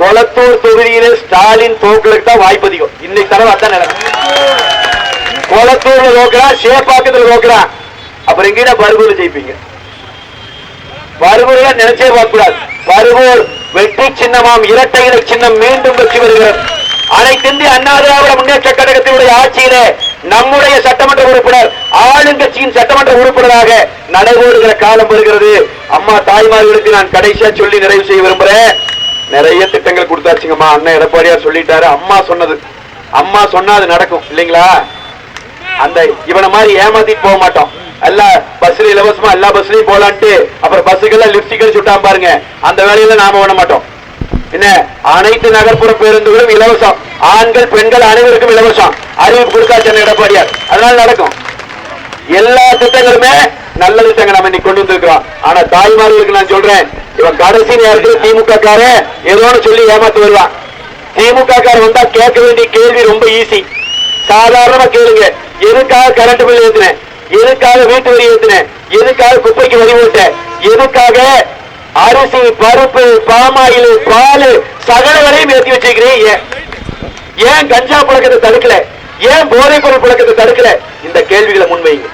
கொளத்தூர் தொகுதியிலே ஸ்டாலின் தோக்கிறதுக்கு தான் வாய்ப்பு அதிகம். இன்னைக்கு தடவை அதான் நடக்கும். கொளத்தூர்ல தோக்குறான், சேப்பாக்கத்துல தோக்குறான், அப்புறம் எங்கேயா பருகூர்ல ஜெயிப்பீங்க. பருகூர்ல நினைச்சே பார்க்க கூடாது. பருகூர் வெற்றி சின்னமாம் இரட்டை இலை சின்னம் மீண்டும் வெற்றி வருகிறது. அனைத்து இந்திய அண்ணா திராவிட முன்னேற்ற கழகத்தினுடைய ஆட்சியிலே நம்முடைய சட்டமன்ற உறுப்பினர் ஆளுங்கட்சியின் சட்டமன்ற உறுப்பினராக நடைபெறுகிற காலம் வருகிறது. அம்மா தாய்மார்களுக்கு நான் கடைசியா சொல்லி நிறைவு செய்ய விரும்புறேன். நிறைய திட்டங்கள் கொடுத்தாச்சுங்கம்மா. அண்ணன் எடப்பாடியார் சொல்லிட்டாரு. அம்மா சொன்னது, அம்மா சொன்னா அது நடக்கும் இல்லைங்களா? அந்த இவனை மாதிரி ஏமாத்திட்டு போக மாட்டோம். எல்லா பஸ்ல இலவசமா எல்லா பஸ்லயும் போலான்ட்டு அப்புறம் பஸ்ஸுக்கெல்லாம் லிப்ஸ்டிக் சுட்டாம பாருங்க. அந்த வேலையில நாம பண்ண மாட்டோம். என்ன, அனைத்து நகர்ப்புற பேருந்துகளும் இலவசம், ஆண்கள் பெண்கள் அனைவருக்கும் இலவசம் அறிவிப்பு கொடுத்தாச்சு எடப்பாடியார். அதனால நடக்கும். எல்லா திட்டங்களுமே நல்ல திட்டங்கள் நம்ம இன்னைக்கு கொண்டு வந்திருக்கிறோம். ஆனா தாய்மார்களுக்கு நான் சொல்றேன், இவன் கடைசி நேரத்தில் திமுக கார ஏதோன்னு சொல்லி ஏமாத்து வருவான். திமுக கார வந்தா கேட்க வேண்டிய கேள்வி ரொம்ப ஈஸி. சாதாரணமா கேளுங்க. எதுக்காக கரண்ட் பில் ஏத்தினேன், எதுக்காக வீட்டு வரி ஏத்தினேன், எதுக்காக குப்பைக்கு வரி போட்டேன், எதுக்காக அரிசி பருப்பு பாமாயில் பால் சகல வரையும் ஏற்றி வச்சிருக்கிறீங்க, ஏன் கஞ்சா பழக்கத்தை தடுக்கல, ஏன் போதைப் பொருள் பழக்கத்தை தடுக்கல, இந்த கேள்விகளை முன்வைங்க.